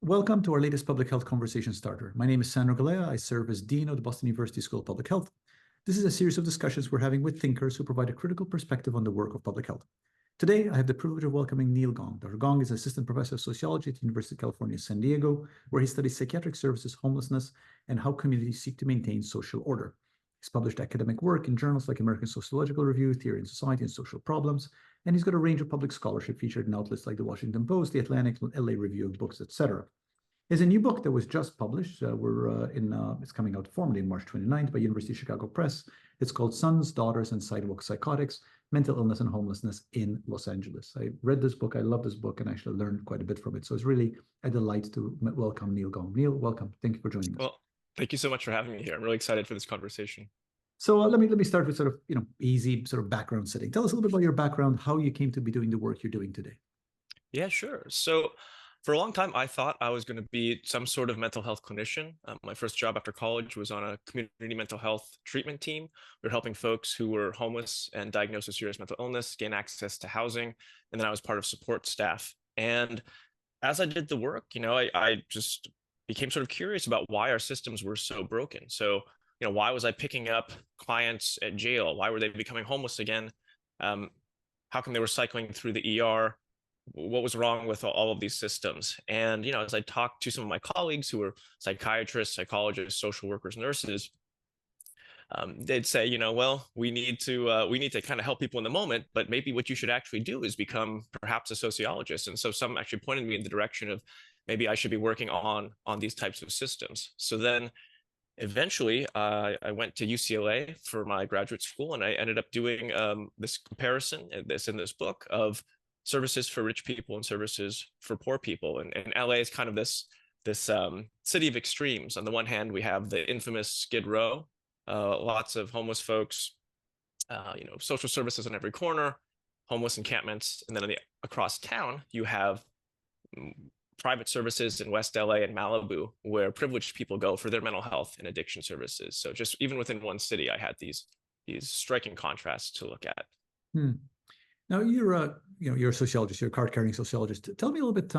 Welcome to our latest public health conversation starter. My name is Sandro Galea. I serve as Dean of the Boston University School of Public Health. This is a series of discussions we're having with thinkers who provide a critical perspective on the work of public health. Today, I have the privilege of welcoming Neil Gong. Dr. Gong is Assistant Professor of Sociology at the University of California, San Diego, where he studies psychiatric services, homelessness, and how communities seek to maintain social order. He's published academic work in journals like American Sociological Review, Theory in Society, and Social Problems, and he's got a range of public scholarship featured in outlets like the Washington Post, the Atlantic, LA Review of Books, etc. There's a new book that was just published. It's coming out formally on March 29th by University of Chicago Press. It's called Sons, Daughters, and Sidewalk Psychotics, Mental Illness and Homelessness in Los Angeles. I read this book, I love this book, and actually learned quite a bit from it. So it's really a delight to welcome Neil Gong. Neil, welcome. Thank you for joining us. Well, thank you so much for having me here. I'm really excited for this conversation. So let me start with sort of easy sort of background setting. Tell us a little bit about your background, how you came to be doing the work you're doing today. Yeah, sure. So for a long time, I thought I was going to be some sort of mental health clinician. My first job after college was on a community mental health treatment team. We were helping folks who were homeless and diagnosed with serious mental illness gain access to housing. And then I was part of support staff. And as I did the work, I just became sort of curious about why our systems were so broken. So, why was I picking up clients at jail? Why were they becoming homeless again? How come they were cycling through the ER? What was wrong with all of these systems? And, as I talked to some of my colleagues who were psychiatrists, psychologists, social workers, nurses, they'd say, well, we need to kind of help people in the moment, but maybe what you should actually do is become perhaps a sociologist. And so some actually pointed me in the direction of maybe I should be working on these types of systems. So then eventually, I went to UCLA for my graduate school, and I ended up doing this comparison in this book of services for rich people and services for poor people. And LA is kind of this city of extremes. On the one hand, we have the infamous Skid Row, lots of homeless folks, social services on every corner, homeless encampments, and then across town, you have private services in West LA and Malibu, where privileged people go for their mental health and addiction services. So just even within one city, I had these striking contrasts to look at. Now you're a sociologist, you're a card-carrying sociologist. Tell me a little bit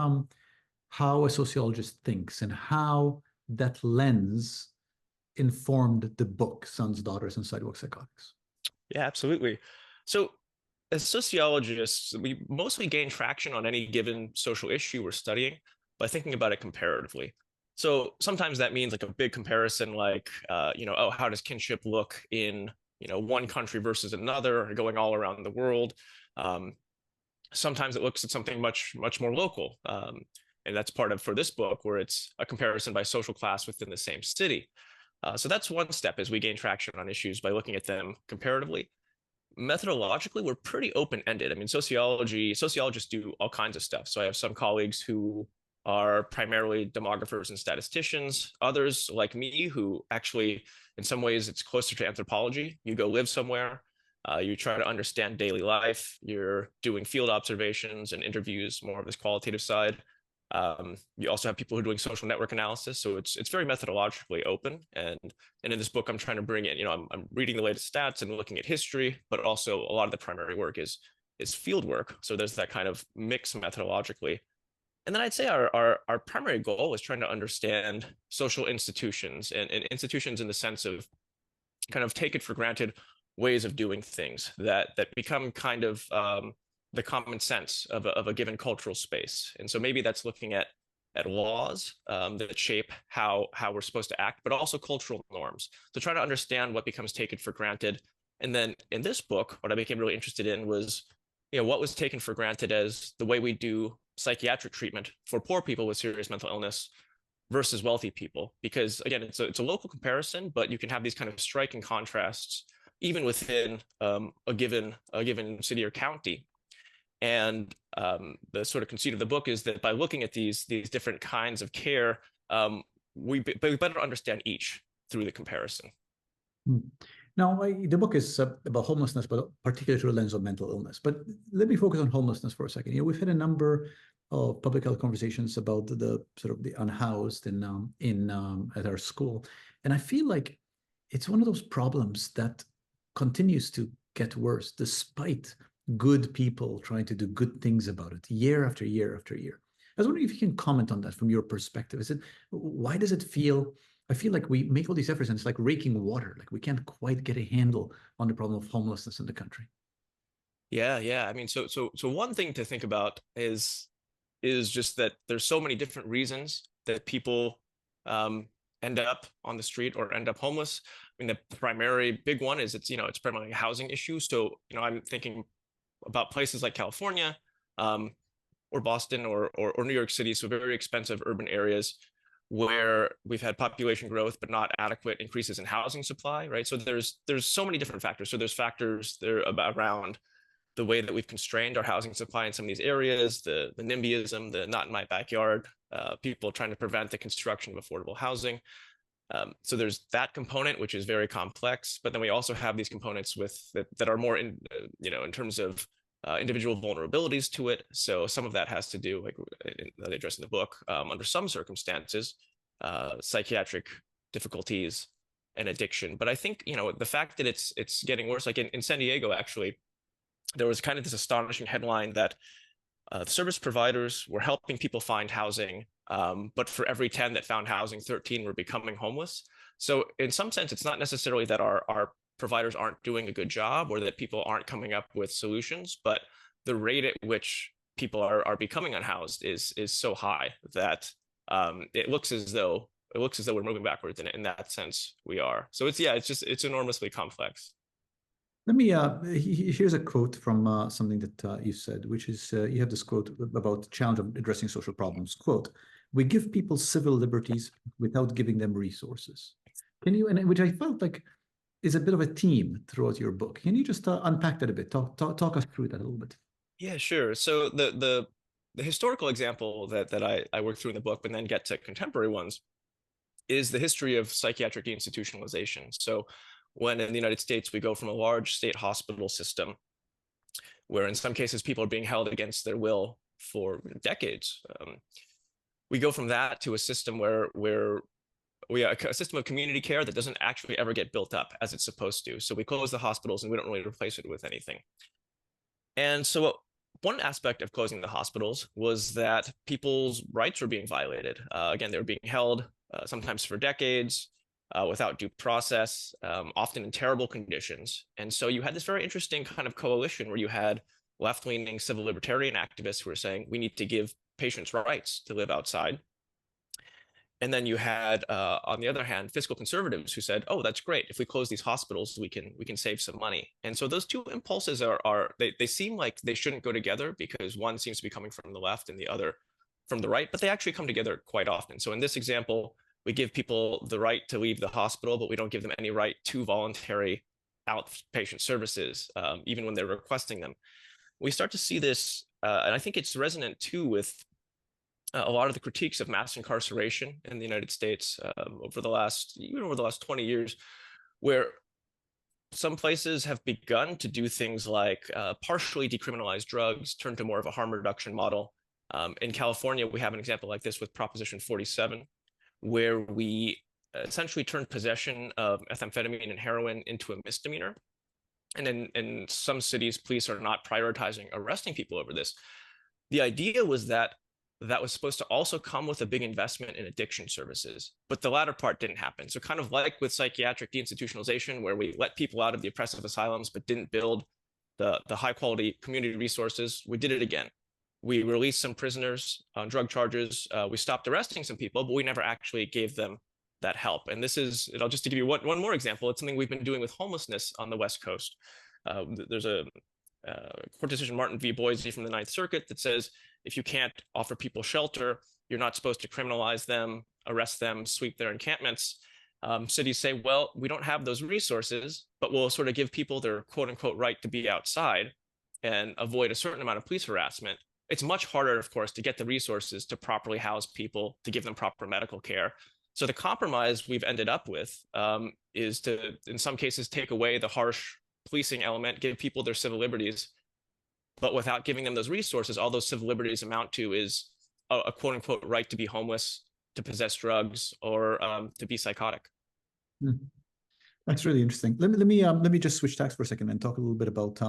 how a sociologist thinks and how that lens informed the book, Sons, Daughters, and Sidewalk Psychotics. Yeah, absolutely. So as sociologists, we mostly gain traction on any given social issue we're studying by thinking about it comparatively. So sometimes that means like a big comparison, like, how does kinship look in, one country versus another, or going all around the world. Sometimes it looks at something much, much more local. And that's for this book, where it's a comparison by social class within the same city. So that's one step, as we gain traction on issues by looking at them comparatively. Methodologically, we're pretty open-ended. I mean, sociologists do all kinds of stuff. So I have some colleagues who are primarily demographers and statisticians, others like me who actually, in some ways, it's closer to anthropology. You go live somewhere, you try to understand daily life, you're doing field observations and interviews, more of this qualitative side. You also have people who are doing social network analysis. So it's very methodologically open. And in this book, I'm trying to bring in, I'm reading the latest stats and looking at history, but also a lot of the primary work is field work. So there's that kind of mix methodologically. And then I'd say our primary goal is trying to understand social institutions and institutions in the sense of kind of take it for granted ways of doing things that become kind of the common sense of a given cultural space. And so maybe that's looking at laws that shape how we're supposed to act, but also cultural norms. So try to understand what becomes taken for granted. And then in this book, what I became really interested in was, what was taken for granted as the way we do psychiatric treatment for poor people with serious mental illness versus wealthy people. Because again, it's a local comparison, but you can have these kind of striking contrasts even within a given city or county. And the sort of conceit of the book is that by looking at these different kinds of care, we better understand each through the comparison. Now, the book is about homelessness, but particularly through the lens of mental illness. But let me focus on homelessness for a second. We've had a number of public health conversations about the sort of the unhoused at our school, and I feel like it's one of those problems that continues to get worse despite good people trying to do good things about it year after year after year. was wondering if you can comment on that from your perspective. Why does it feel, I feel like we make all these efforts and it's like raking water, like we can't quite get a handle on the problem of homelessness in the country. Yeah. I mean, so one thing to think about is just that there's so many different reasons that people end up on the street or end up homeless. I mean, the primary big one is it's primarily a housing issue. So, I'm thinking about places like California, or Boston or New York City, so very expensive urban areas where we've had population growth but not adequate increases in housing supply, right? So there's so many different factors. So there's factors there around the way that we've constrained our housing supply in some of these areas, the NIMBYism, the not in my backyard, people trying to prevent the construction of affordable housing. So there's that component, which is very complex, but then we also have these components that are more in terms of individual vulnerabilities to it. So some of that has to do, like that I address in the book, under some circumstances, psychiatric difficulties and addiction. But I think, the fact that it's getting worse, like in San Diego, actually, there was kind of this astonishing headline that service providers were helping people find housing, but for every 10 that found housing, 13 were becoming homeless. So in some sense, it's not necessarily that our providers aren't doing a good job or that people aren't coming up with solutions, but the rate at which people are becoming unhoused is so high that it looks as though we're moving backwards, and in that sense we are. So it's enormously complex. Let me, here's a quote from something that you said, which is, you have this quote about the challenge of addressing social problems. Quote, "We give people civil liberties without giving them resources." And which I felt like is a bit of a theme throughout your book. Can you just unpack that a bit? Talk us through that a little bit. Yeah, sure. So the historical example that I work through in the book, but then get to contemporary ones, is the history of psychiatric deinstitutionalization. So when in the United States, we go from a large state hospital system where in some cases people are being held against their will for decades. We go from that to a system where we have a system of community care that doesn't actually ever get built up as it's supposed to. So we close the hospitals and we don't really replace it with anything. And so one aspect of closing the hospitals was that people's rights were being violated. Again, they were being held sometimes for decades, without due process, often in terrible conditions. And so you had this very interesting kind of coalition where you had left-leaning civil libertarian activists who were saying we need to give patients rights to live outside. And then you had, on the other hand, fiscal conservatives who said, "Oh, that's great. If we close these hospitals, we can save some money." And so those two impulses they seem like they shouldn't go together because one seems to be coming from the left and the other from the right, but they actually come together quite often. So in this example, we give people the right to leave the hospital, but we don't give them any right to voluntary outpatient services, even when they're requesting them. We start to see this, and I think it's resonant too with a lot of the critiques of mass incarceration in the United States over the last 20 years, where some places have begun to do things like partially decriminalize drugs, turn to more of a harm reduction model. In California, we have an example like this with Proposition 47, where we essentially turned possession of methamphetamine and heroin into a misdemeanor. And in some cities, police are not prioritizing arresting people over this. The idea was that was supposed to also come with a big investment in addiction services, but the latter part didn't happen. So kind of like with psychiatric deinstitutionalization, where we let people out of the oppressive asylums, but didn't build the high quality community resources, we did it again. We released some prisoners on drug charges. We stopped arresting some people, but we never actually gave them that help. And this is, just to give you one more example, it's something we've been doing with homelessness on the West Coast. There's a court decision, Martin v. Boise from the Ninth Circuit, that says if you can't offer people shelter, you're not supposed to criminalize them, arrest them, sweep their encampments. Cities say, well, we don't have those resources, but we'll sort of give people their quote unquote right to be outside and avoid a certain amount of police harassment. It's much harder, of course, to get the resources to properly house people, to give them proper medical care. So the compromise we've ended up with is to, in some cases, take away the harsh policing element, give people their civil liberties, but without giving them those resources, all those civil liberties amount to is a quote unquote right to be homeless, to possess drugs, or to be psychotic. That's really interesting. Let me just switch tacks for a second and talk a little bit about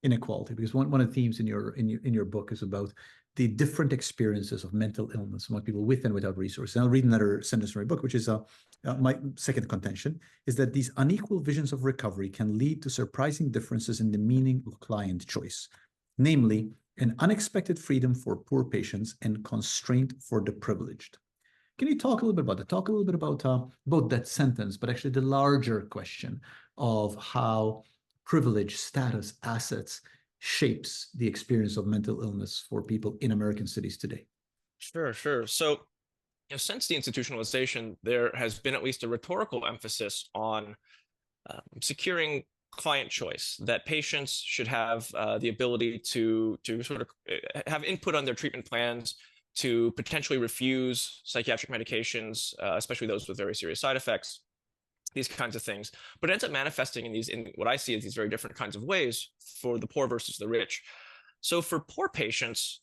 inequality, because one of the themes in your book is about the different experiences of mental illness among people with and without resources. And I'll read another sentence from my book, which is my second contention, is that these unequal visions of recovery can lead to surprising differences in the meaning of client choice, namely an unexpected freedom for poor patients and constraint for the privileged. Can you talk a little bit about that? Talk a little bit about that sentence, but actually the larger question of how privilege, status, assets shapes the experience of mental illness for people in American cities today. Sure, sure. So, since deinstitutionalization, there has been at least a rhetorical emphasis on securing client choice, that patients should have the ability to sort of have input on their treatment plans, to potentially refuse psychiatric medications, especially those with very serious side effects, these kinds of things. But it ends up manifesting in what I see as these very different kinds of ways for the poor versus the rich. So for poor patients,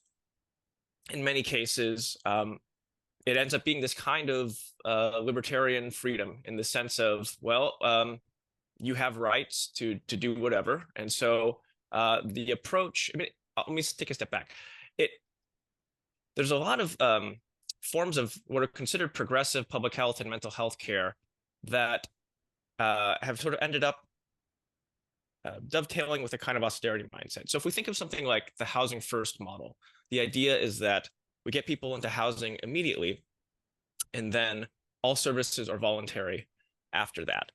in many cases, it ends up being this kind of libertarian freedom, in the sense of, well, you have rights to do whatever. And so the approach, I mean, let me take a step back. There's a lot of forms of what are considered progressive public health and mental health care that have sort of ended up dovetailing with a kind of austerity mindset. So if we think of something like the housing first model, the idea is that we get people into housing immediately, and then all services are voluntary after that.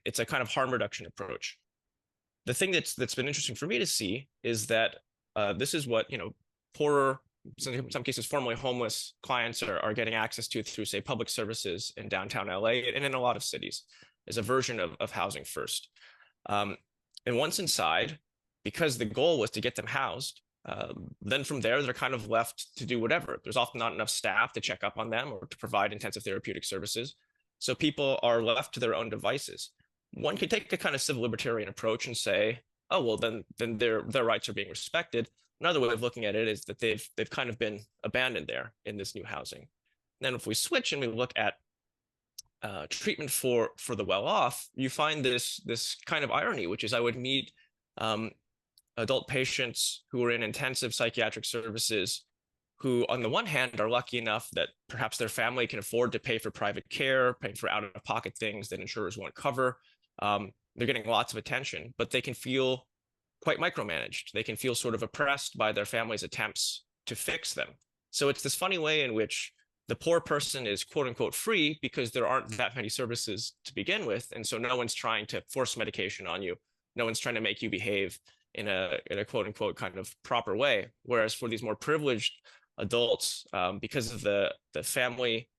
It's a kind of harm reduction approach. The thing that's been interesting for me to see is that this is what, poorer, in some cases formerly homeless clients are getting access to through, say, public services in downtown LA and in a lot of cities, is a version of housing first. And once inside, because the goal was to get them housed, then from there, they're kind of left to do whatever. There's often not enough staff to check up on them or to provide intensive therapeutic services. So people are left to their own devices. One could take a kind of civil libertarian approach and say, oh, well, then their rights are being respected. Another way of looking at it is that they've kind of been abandoned there in this new housing. And then if we switch and we look at treatment for the well-off, you find this kind of irony, which is I would meet adult patients who are in intensive psychiatric services who, on the one hand, are lucky enough that perhaps their family can afford to pay for private care, pay for out-of-pocket things that insurers won't cover. They're getting lots of attention, but they can feel quite micromanaged. They can feel sort of oppressed by their family's attempts to fix them. So it's this funny way in which the poor person is quote unquote free because there aren't that many services to begin with. And so no one's trying to force medication on you. No one's trying to make you behave in a quote unquote kind of proper way. Whereas for these more privileged adults, because of the family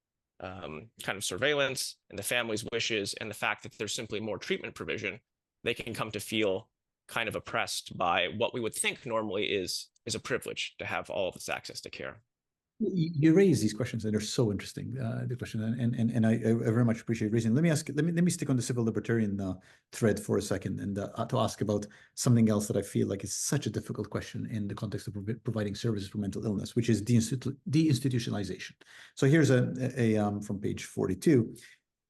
kind of surveillance and the family's wishes and the fact that there's simply more treatment provision, they can come to feel kind of oppressed by what we would think normally is a privilege to have all of this access to care. You raise these questions and they're so interesting. The question and I very much appreciate raising. Let me stick on the civil libertarian thread for a second and to ask about something else that I feel like is such a difficult question in the context of providing services for mental illness, which is deinstitutionalization. So here's a from page 42.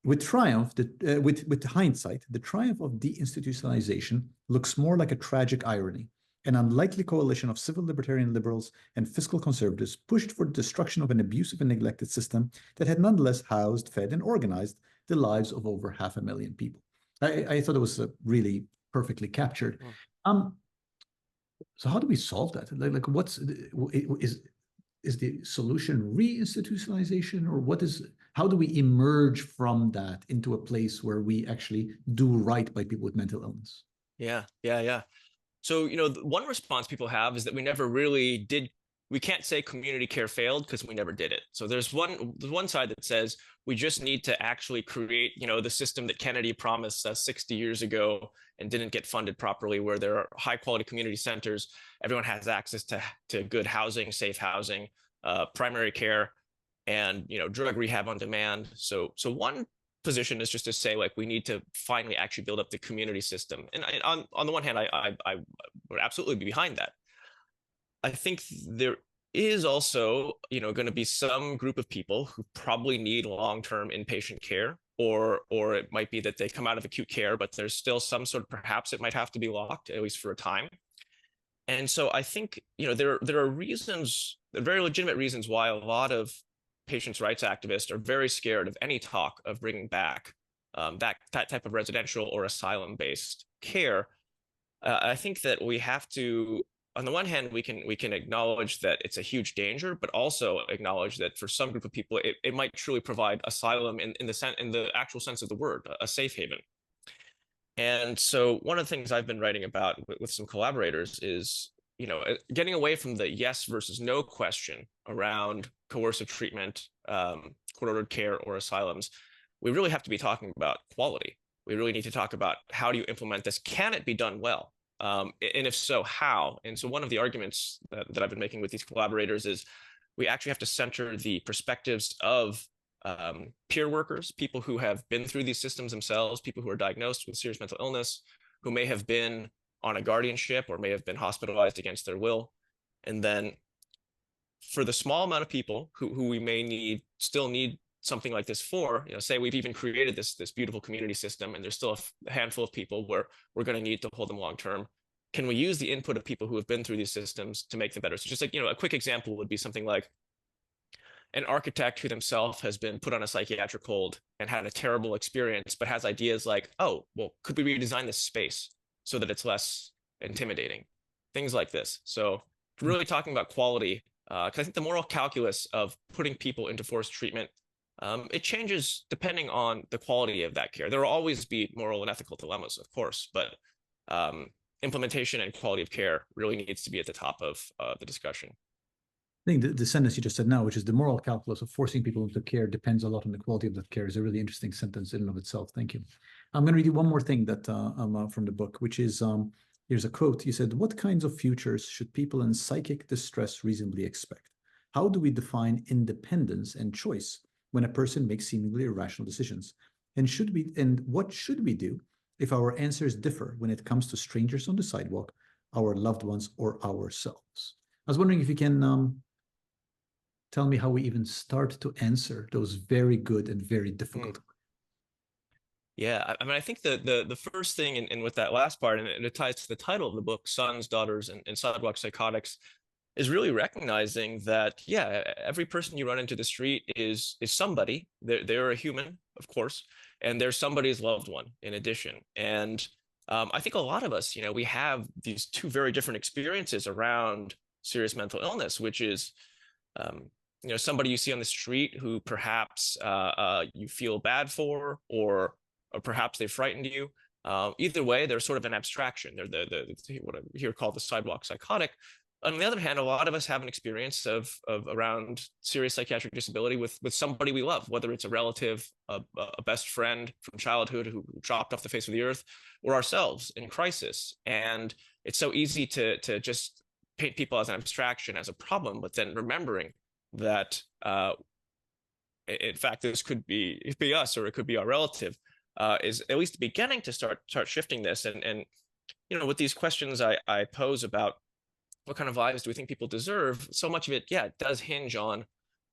With hindsight, the triumph of deinstitutionalization looks more like a tragic irony. An unlikely coalition of civil libertarian liberals and fiscal conservatives pushed for the destruction of an abusive and neglected system that had nonetheless housed, fed, and organized the lives of over 500,000 people. I thought it was really perfectly captured. So how do we solve that? Like is the solution reinstitutionalization, or how do we emerge from that into a place where we actually do right by people with mental illness? Yeah. So, one response people have is that we never really did. We can't say community care failed because we never did it. So there's one side that says we just need to actually create, the system that Kennedy promised us 60 years ago and didn't get funded properly, where there are high quality community centers. Everyone has access to good housing, safe housing, primary care, and, drug rehab on demand. So one position is just to say, like, we need to finally actually build up the community system. And on the one hand, I would absolutely be behind that. I think there is also, going to be some group of people who probably need long-term inpatient care, or it might be that they come out of acute care, but there's still some sort of, perhaps it might have to be locked, at least for a time. And so I think, there are reasons, very legitimate reasons why a lot of patients' rights activists are very scared of any talk of bringing back that type of residential or asylum-based care. I think that we have to, on the one hand, we can acknowledge that it's a huge danger, but also acknowledge that for some group of people, it might truly provide asylum in the actual sense of the word, a safe haven. And so one of the things I've been writing about with some collaborators is, getting away from the yes versus no question around coercive treatment, court-ordered care, or asylums. We really have to be talking about quality. We really need to talk about, how do you implement this? Can it be done well? And if so, how? And so one of the arguments that I've been making with these collaborators is we actually have to center the perspectives of peer workers, people who have been through these systems themselves, people who are diagnosed with serious mental illness, who may have been on a guardianship or may have been hospitalized against their will. And then for the small amount of people who we may still need something like this for, say we've even created this beautiful community system, and there's still a handful of people where we're going to need to hold them long term. Can we use the input of people who have been through these systems to make them better? So just like, a quick example would be something like an architect who himself has been put on a psychiatric hold and had a terrible experience, but has ideas like, oh, well, could we redesign this space so that it's less intimidating? Things like this. So really talking about quality, because I think the moral calculus of putting people into forced treatment, it changes depending on the quality of that care. There will always be moral and ethical dilemmas, of course, but implementation and quality of care really needs to be at the top of the discussion. I think the sentence you just said now, which is the moral calculus of forcing people into care depends a lot on the quality of that care, is a really interesting sentence in and of itself. Thank you. I'm going to read you one more thing that from the book, which is, here's a quote. You said, "What kinds of futures should people in psychic distress reasonably expect? How do we define independence and choice when a person makes seemingly irrational decisions? And what should we do if our answers differ when it comes to strangers on the sidewalk, our loved ones, or ourselves?" I was wondering if you can tell me how we even start to answer those very good and very difficult. Yeah, I mean, I think the first thing, and with that last part, and it ties to the title of the book, Sons, Daughters, and Sidewalk Psychotics, is really recognizing that, yeah, every person you run into the street is somebody. They're a human, of course, and they're somebody's loved one in addition. And I think a lot of us, we have these two very different experiences around serious mental illness, which is, somebody you see on the street who perhaps you feel bad for, or perhaps they frightened you. Either way, they're sort of an abstraction. They're what I here call the sidewalk psychotic. On the other hand, a lot of us have an experience of around serious psychiatric disability with somebody we love, whether it's a relative, a best friend from childhood who dropped off the face of the earth, or ourselves in crisis. And it's so easy to just paint people as an abstraction, as a problem, but then remembering that in fact this could be us, or it could be our relative, is at least beginning to start shifting this. And with these questions I pose about what kind of lives do we think people deserve, so much of it, yeah, it does hinge on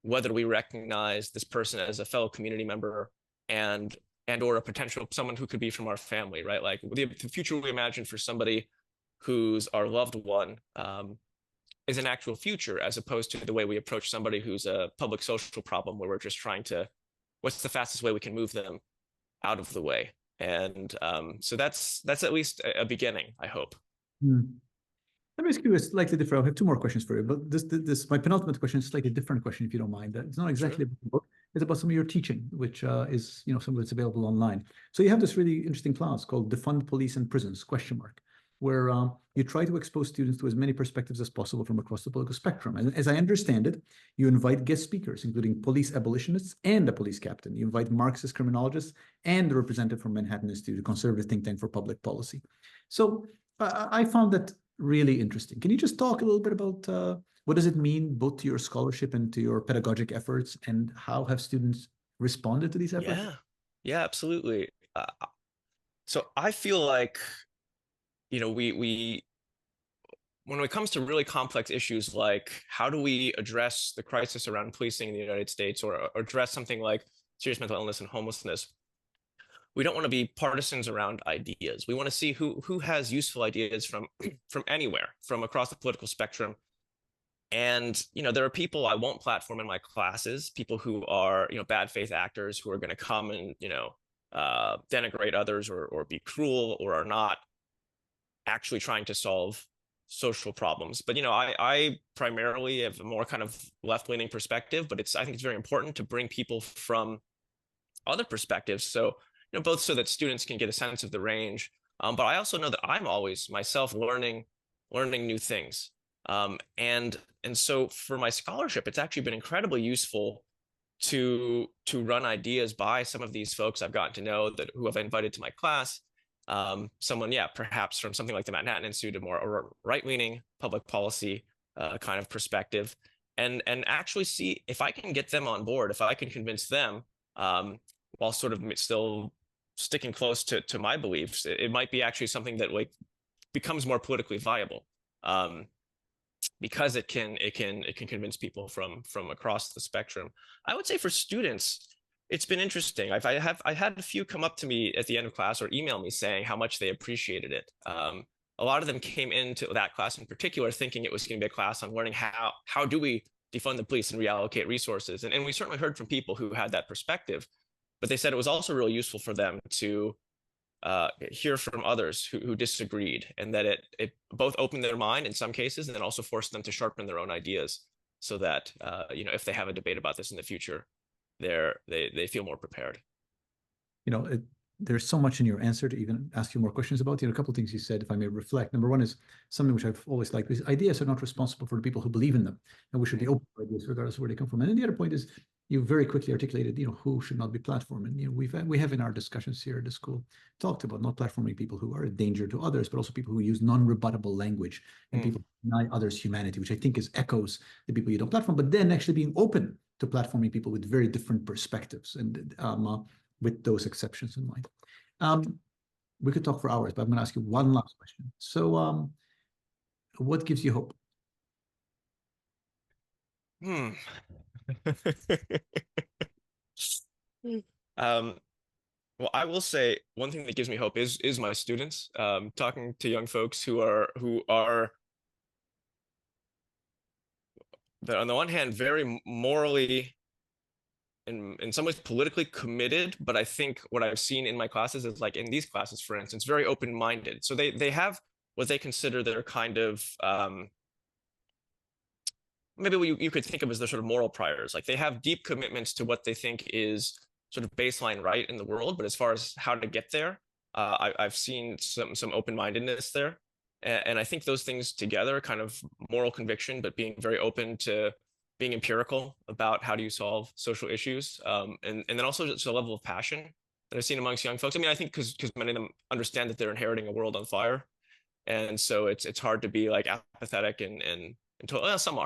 whether we recognize this person as a fellow community member and or a potential someone who could be from our family, right? Like the future we imagine for somebody who's our loved one is an actual future, as opposed to the way we approach somebody who's a public social problem, where we're just trying to, what's the fastest way we can move them out of the way? And so that's at least a beginning, I hope. Let me ask you a slightly different. I have two more questions for you, but this my penultimate question is a slightly different question, if you don't mind. It's not exactly about the book. It's about some of your teaching, which is some of it's available online. So you have this really interesting class called "Defund Police and Prisons?" where you try to expose students to as many perspectives as possible from across the political spectrum. And as I understand it, you invite guest speakers, including police abolitionists and a police captain. You invite Marxist criminologists and a representative from Manhattan Institute, a conservative think tank for public policy. So I found that really interesting. Can you just talk a little bit about what does it mean both to your scholarship and to your pedagogic efforts, and how have students responded to these efforts? Yeah, absolutely. So I feel like, we when it comes to really complex issues like how do we address the crisis around policing in the United States, or address something like serious mental illness and homelessness, we don't want to be partisans around ideas. We want to see who has useful ideas from from anywhere, from across the political spectrum. And there are people I won't platform in my classes, people who are bad faith actors who are going to come and denigrate others or be cruel or are not actually trying to solve social problems. But I primarily have a more kind of left-leaning perspective, but I think it's very important to bring people from other perspectives, so both so that students can get a sense of the range, but I also know that I'm always myself learning new things, and so for my scholarship, it's actually been incredibly useful to run ideas by some of these folks I've gotten to know who I've invited to my class. Someone, perhaps from something like the Manhattan Institute, a more right-leaning public policy kind of perspective, and actually see if I can get them on board, if I can convince them, while sort of still sticking close to my beliefs, it might be actually something that becomes more politically viable, because it can convince people from across the spectrum. I would say for students, it's been interesting. I had a few come up to me at the end of class or email me saying how much they appreciated it. A lot of them came into that class in particular thinking it was going to be a class on learning how do we defund the police and reallocate resources, and we certainly heard from people who had that perspective. But they said it was also really useful for them to hear from others who disagreed, and that it both opened their mind in some cases and then also forced them to sharpen their own ideas, so that if they have a debate about this in the future, they feel more prepared. There's so much in your answer to even ask you more questions about. A couple of things you said, if I may reflect. Number one is something which I've always liked, is ideas are not responsible for the people who believe in them, and we should be open to ideas regardless of where they come from. And then the other point is, you very quickly articulated, who should not be platformed. And we have in our discussions here at the school talked about not platforming people who are a danger to others, but also people who use non-rebuttable language and people who deny others' humanity, which I think echoes the people you don't platform. But then actually being open to platforming people with very different perspectives, and with those exceptions in mind. We could talk for hours, but I'm going to ask you one last question. So, what gives you hope? Well, I will say one thing that gives me hope is my students. Talking to young folks who are on the one hand very morally, in some ways politically committed, but I think what I've seen in my classes is, like in these classes, for instance, very open-minded. So they have what they consider their kind of maybe what you could think of as their sort of moral priors. Like they have deep commitments to what they think is sort of baseline right in the world, but as far as how to get there, I've seen some open-mindedness there, and I think those things together, kind of moral conviction, but being very open to being empirical about how do you solve social issues, and then also just a level of passion that I've seen amongst young folks. I mean, I think because many of them understand that they're inheriting a world on fire, and so it's hard to be like apathetic and well, some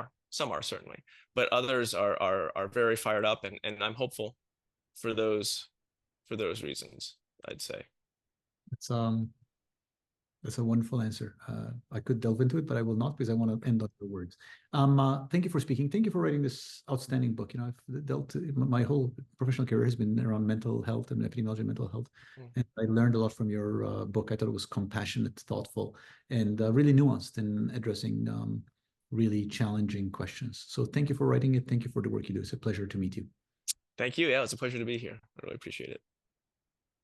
are certainly, but others are very fired up, and I'm hopeful for those reasons, I'd say. That's a wonderful answer. I could delve into it, but I will not, because I want to end on your words. Thank you for speaking. Thank you for writing this outstanding book. My whole professional career has been around mental health and epidemiology of mental health. And I learned a lot from your book. I thought it was compassionate, thoughtful, and really nuanced in addressing really challenging questions. So thank you for writing it. Thank you for the work you do. It's a pleasure to meet you. Thank you. Yeah, it's a pleasure to be here. I really appreciate it.